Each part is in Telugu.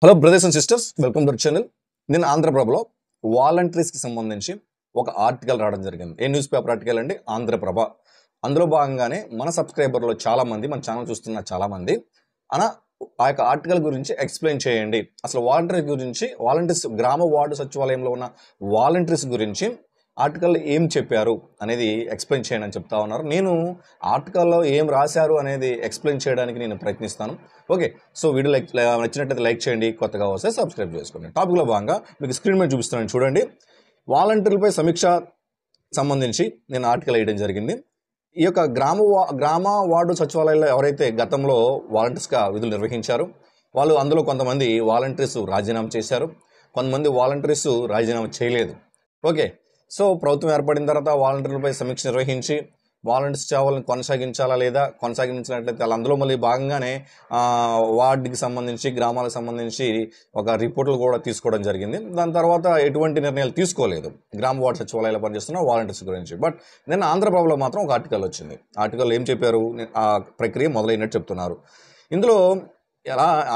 Hello brothers and sisters, welcome to channel. నేను ఆంధ్రప్రభలో వాలంటీర్స్కి సంబంధించి ఒక ఆర్టికల్ రావడం జరిగింది. ఏ న్యూస్ పేపర్ ఆర్టికల్ అండి? ఆంధ్రప్రభ. అందులో భాగంగానే మన సబ్స్క్రైబర్లో చాలామంది, మన ఛానల్ చూస్తున్న చాలామంది ఆ యొక్క ఆర్టికల్ గురించి ఎక్స్ప్లెయిన్ చేయండి, అసలు వాలంటీర్స్ గురించి, వాలంటీర్స్ గ్రామ వార్డు సచివాలయంలో ఉన్న వాలంటీర్స్ గురించి ఆర్టికల్లో ఏం చెప్పారు అనేది ఎక్స్ప్లెయిన్ చేయండి అని చెప్తా ఉన్నారు. నేను ఆర్టికల్లో ఏం రాశారు అనేది ఎక్స్ప్లెయిన్ చేయడానికి నేను ప్రయత్నిస్తాను. ఓకే, సో వీడియో నచ్చినట్లయితే లైక్ చేయండి, కొత్తగా వస్తే సబ్స్క్రైబ్ చేసుకోండి. టాపిక్లో భాగంగా మీకు స్క్రీన్ మీద చూపిస్తున్నాను చూడండి. వాలంటీర్లపై సమీక్ష సంబంధించి నేను ఆర్టికల్ వేయడం జరిగింది. ఈ యొక్క గ్రామ వార్డు సచివాలయాల్లో ఎవరైతే గతంలో వాలంటీర్స్గా విధులు నిర్వహించారో వాళ్ళు, అందులో కొంతమంది వాలంటీర్స్ రాజీనామా చేశారు, కొంతమంది వాలంటీర్స్ రాజీనామా చేయలేదు. ఓకే, సో ప్రభుత్వం ఏర్పడిన తర్వాత వాలంటీర్లపై సమీక్ష నిర్వహించి వాలంటీర్స్ సేవలను కొనసాగించాలా లేదా, కొనసాగించినట్లయితే వాళ్ళు అందులో మళ్ళీ భాగంగానే వార్డుకి సంబంధించి, గ్రామాలకు సంబంధించి ఒక రిపోర్టులు కూడా తీసుకోవడం జరిగింది. దాని తర్వాత ఎటువంటి నిర్ణయాలు తీసుకోలేదు గ్రామ వార్డు సచివాలయాలు పనిచేస్తున్న వాలంటీర్స్ గురించి. బట్ నిన్న ఆంధ్రప్రభలో మాత్రం ఒక ఆర్టికల్ వచ్చింది. ఆర్టికల్ ఏం చెప్పారు? ఆ ప్రక్రియ మొదలైనట్టు చెప్తున్నారు. ఇందులో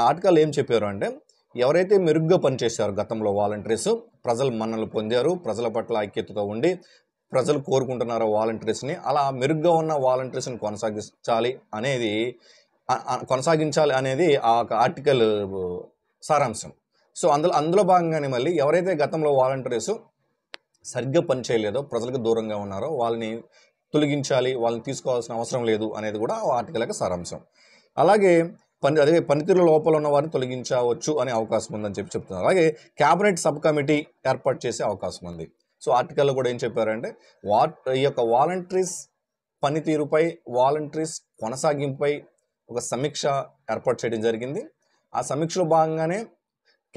ఆర్టికల్ ఏం చెప్పారు అంటే, ఎవరైతే మెరుగ్గా పనిచేశారో గతంలో వాలంటీర్స్, ప్రజలు మన్ననలు పొందారు, ప్రజల పట్ల ఐక్యతతో ఉండి ప్రజలు కోరుకుంటున్నారో వాలంటీర్స్ని, అలా మెరుగ్గా ఉన్న వాలంటీర్స్ని కొనసాగించాలి అనేది ఆ ఆర్టికల్ సారాంశం. సో అందులో భాగంగానే మళ్ళీ ఎవరైతే గతంలో వాలంటీర్స్ సరిగ్గా పనిచేయలేదో, ప్రజలకు దూరంగా ఉన్నారో వాళ్ళని తొలగించాలి, వాళ్ళని తీసుకోవాల్సిన అవసరం లేదు అనేది కూడా ఆ ఆర్టికల్ యొక్క సారాంశం. అలాగే పనితీరు లోపల ఉన్న వారిని తొలగించవచ్చు అనే అవకాశం ఉందని చెప్తున్నారు. అలాగే క్యాబినెట్ సబ్ కమిటీ ఏర్పాటు చేసే అవకాశం ఉంది. సో ఆర్టికల్లో కూడా ఏం చెప్పారంటే, ఈ యొక్క వాలంటీర్స్ పనితీరుపై, వాలంటీర్స్ కొనసాగింపుపై ఒక సమీక్ష ఏర్పాటు చేయడం జరిగింది. ఆ సమీక్షలో భాగంగానే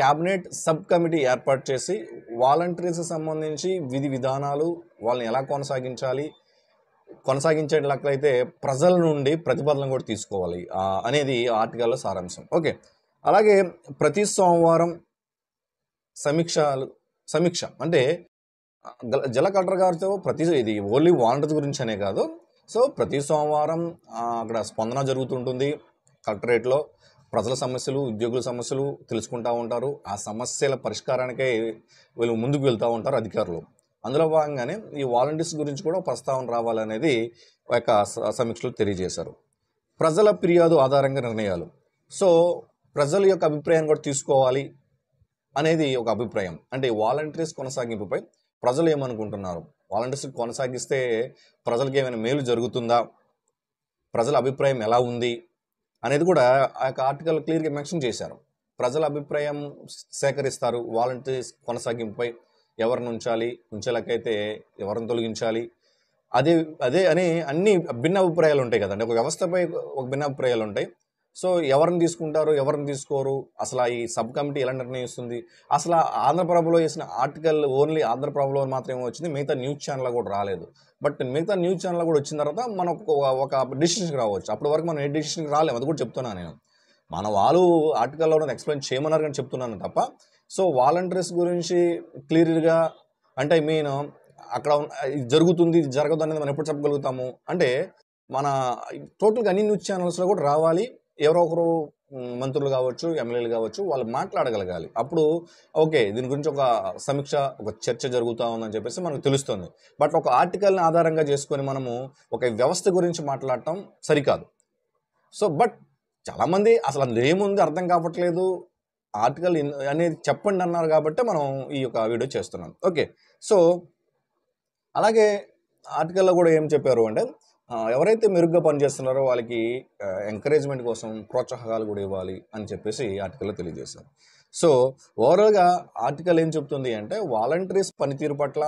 క్యాబినెట్ సబ్ కమిటీ ఏర్పాటు చేసి వాలంటీర్స్ సంబంధించి విధి విధానాలు, వాళ్ళని ఎలా కొనసాగించేట్లయితే ప్రజల నుండి ప్రతిపాదనలు కూడా తీసుకోవాలి అనేది ఆర్టికల్లో సారాంశం. ఓకే, అలాగే ప్రతి సోమవారం సమీక్ష అంటే జిల్లా కలెక్టర్ గారితో ఇది ఓన్లీ వాలంటీర్స్ గురించి అనే కాదు. సో ప్రతి సోమవారం అక్కడ స్పందన జరుగుతుంటుంది. కలెక్టరేట్లో ప్రజల సమస్యలు, ఉద్యోగుల సమస్యలు తెలుసుకుంటూ ఉంటారు. ఆ సమస్యల పరిష్కారానికే వీళ్ళు ముందుకు వెళ్తూ ఉంటారు అధికారులు. అందులో భాగంగానే ఈ వాలంటీర్స్ గురించి కూడా ప్రస్తావన రావాలనేది ఒక సమీక్షలో తెలియజేశారు. ప్రజల ఫిర్యాదు ఆధారంగా నిర్ణయాలు. సో ప్రజల యొక్క అభిప్రాయాన్ని కూడా తీసుకోవాలి అనేది ఒక అభిప్రాయం. అంటే వాలంటీర్స్ కొనసాగింపుపై ప్రజలు ఏమనుకుంటున్నారు, వాలంటీర్స్ కొనసాగిస్తే ప్రజలకు ఏమైనా మేలు జరుగుతుందా, ప్రజల అభిప్రాయం ఎలా ఉంది అనేది కూడా ఆ యొక్క ఆర్టికల్ క్లియర్గా మెన్షన్ చేశారు. ప్రజల అభిప్రాయం సేకరిస్తారు వాలంటీర్స్ కొనసాగింపుపై, ఎవరిని ఉంచాలకైతే ఎవరిని తొలగించాలి, అదే అని అన్ని భిన్న అభిప్రాయాలు ఉంటాయి కదండి. ఒక వ్యవస్థపై ఒక భిన్న అభిప్రాయాలు ఉంటాయి. సో ఎవరిని తీసుకుంటారు, ఎవరిని తీసుకోరు, అసలు ఈ సబ్ కమిటీ ఎలా నిర్ణయిస్తుంది, అసలు ఆంధ్రప్రభలో వేసిన ఆర్టికల్ ఓన్లీ ఆంధ్రప్రభలో మాత్రమే వచ్చింది, మిగతా న్యూస్ ఛానల్లో కూడా రాలేదు. బట్ మిగతా న్యూస్ ఛానల్లో కూడా వచ్చిన తర్వాత మనకు ఒక డిసిషన్కి రావచ్చు. అప్పటి వరకు మనం ఏ డిసిషన్కి రాలేము, అది కూడా చెప్తున్నాను నేను. మన వాళ్ళు ఆర్టికల్లో ఎక్స్ప్లెయిన్ చేయమన్నారు కానీ చెప్తున్నాను తప్ప. సో వాలంటీర్స్ గురించి క్లియర్గా అంటే అక్కడ జరుగుతుంది, ఇది జరగదు అనేది మనం ఎప్పుడు చెప్పగలుగుతాము అంటే, మన టోటల్గా అన్ని న్యూస్ ఛానల్స్లో కూడా రావాలి. ఎవరో ఒకరు మంత్రులు కావచ్చు, ఎమ్మెల్యేలు కావచ్చు, వాళ్ళు మాట్లాడగలగాలి. అప్పుడు ఓకే, దీని గురించి ఒక సమీక్ష, ఒక చర్చ జరుగుతూ ఉందని చెప్పేసి మనకు తెలుస్తుంది. బట్ ఒక ఆర్టికల్ని ఆధారంగా చేసుకొని మనము ఒక వ్యవస్థ గురించి మాట్లాడటం సరికాదు. సో బట్ చాలామంది అసలు అందులో ఏముంది అర్థం కావట్లేదు, ఆర్టికల్ అనేది చెప్పండి అన్నారు కాబట్టి మనం ఈ యొక్క వీడియో చేస్తున్నాం. ఓకే, సో అలాగే ఆర్టికల్లో కూడా ఏం చెప్పారు అంటే, ఎవరైతే మెరుగ్గా పనిచేస్తున్నారో వాళ్ళకి ఎంకరేజ్మెంట్ కోసం ప్రోత్సాహకాలు కూడా ఇవ్వాలి అని చెప్పేసి ఆర్టికల్లో తెలియజేశారు. సో ఓవరాల్గా ఆర్టికల్ ఏం చెప్తుంది అంటే, వాలంటీర్స్ పనితీరు పట్ల,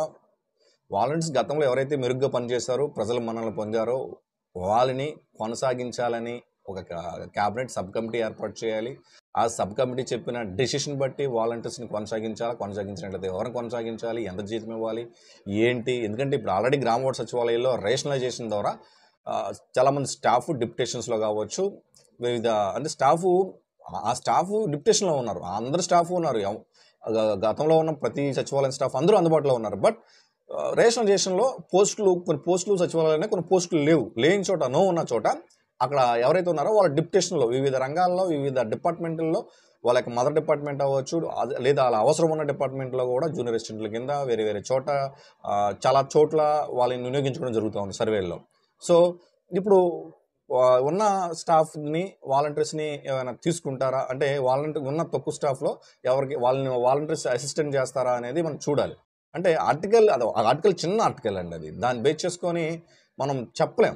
వాలంటీర్స్ గతంలో ఎవరైతే మెరుగ్గా పనిచేశారో, ప్రజల మన్ననలు పొందారో వాళ్ళని కొనసాగించాలని ఒక క్యాబినెట్ సబ్ కమిటీ ఏర్పాటు చేయాలి. ఆ సబ్ కమిటీ చెప్పిన డెసిషన్ బట్టి వాలంటీర్స్ని కొనసాగించినట్లయితే ఎవరిని కొనసాగించాలి, ఎంత జీతం ఇవ్వాలి, ఏంటి. ఎందుకంటే ఇప్పుడు ఆల్రెడీ గ్రామ వార్డు సచివాలయాల్లో రేషనలైజేషన్ ద్వారా చాలామంది స్టాఫ్ డిప్యుటేషన్స్లో కావచ్చు, వివిధ అంటే స్టాఫ్ డిప్యుటేషన్లో ఉన్నారు, అందరు స్టాఫ్ ఉన్నారు. గతంలో ఉన్న ప్రతి సచివాలయం స్టాఫ్ అందరూ అందుబాటులో ఉన్నారు. బట్ రేషనలైజేషన్లో కొన్ని పోస్టులు సచివాలయాల్లో కొన్ని పోస్టులు లేని చోట, ఉన్న చోట అక్కడ ఎవరైతే ఉన్నారో వాళ్ళ డిప్యుటేషన్లో వివిధ రంగాల్లో, వివిధ డిపార్ట్మెంట్లలో వాళ్ళ యొక్క మదర్ డిపార్ట్మెంట్ అవ్వచ్చు, లేదా అలా అవసరం ఉన్న డిపార్ట్మెంట్లో కూడా జూనియర్ అసిస్టెంట్ల కింద వేరే వేరే చోట చాలా చోట్ల వాళ్ళని వినియోగించుకోవడం జరుగుతూ ఉంది సర్వేల్లో. సో ఇప్పుడు ఉన్న స్టాఫ్ని వాలంటీర్స్ని ఏమైనా తీసుకుంటారా, అంటే ఉన్న తక్కువ స్టాఫ్లో వాళ్ళని వాలంటీర్స్ అసిస్టెంట్ చేస్తారా అనేది మనం చూడాలి. అంటే ఆర్టికల్ చిన్న ఆర్టికల్ అండి, అది దాన్ని బేస్ చేసుకొని మనం చెప్పలేం.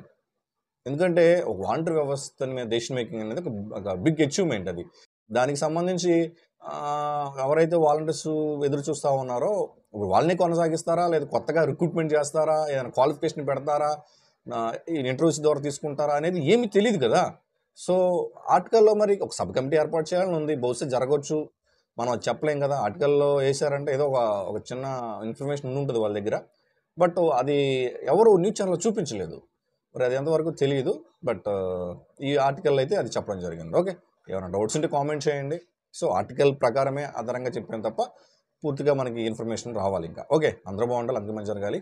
ఎందుకంటే ఒక వాలంటీర్ వ్యవస్థ మీద డెసిషన్ మేకింగ్ అనేది ఒక బిగ్ అచీవ్మెంట్. అది దానికి సంబంధించి ఎవరైతే వాలంటీర్స్ ఎదురు చూస్తూ ఉన్నారో వాళ్ళని కొనసాగిస్తారా, లేదా కొత్తగా రిక్రూట్మెంట్ చేస్తారా, ఏదైనా క్వాలిఫికేషన్ పెడతారా, ఇంటర్వ్యూస్ ద్వారా తీసుకుంటారా అనేది ఏమీ తెలియదు కదా. సో ఆర్టికల్లో మరి ఒక సబ్ కమిటీ ఏర్పాటు చేయాలని ఉంది, బహుశా జరగవచ్చు, మనం అది చెప్పలేం కదా. ఆర్టికల్లో వేసారంటే ఏదో ఒక చిన్న ఇన్ఫర్మేషన్ ఉంటుంది వాళ్ళ దగ్గర, బట్ అది ఎవరు న్యూస్ ఛానల్లో చూపించలేదు, మరి అది ఎంతవరకు తెలియదు. బట్ ఈ ఆర్టికల్ అయితే అది చెప్పడం జరిగింది. ఓకే, ఏమైనా డౌట్స్ ఉంటే కామెంట్ చేయండి. సో ఆర్టికల్ ప్రకారమే ఆధారంగా చెప్పాను తప్ప పూర్తిగా మనకి ఇన్ఫర్మేషన్ రావాలి ఇంకా. ఓకే, అందరూ బాగుండాలి, అందరూ మంచి జరగాలి.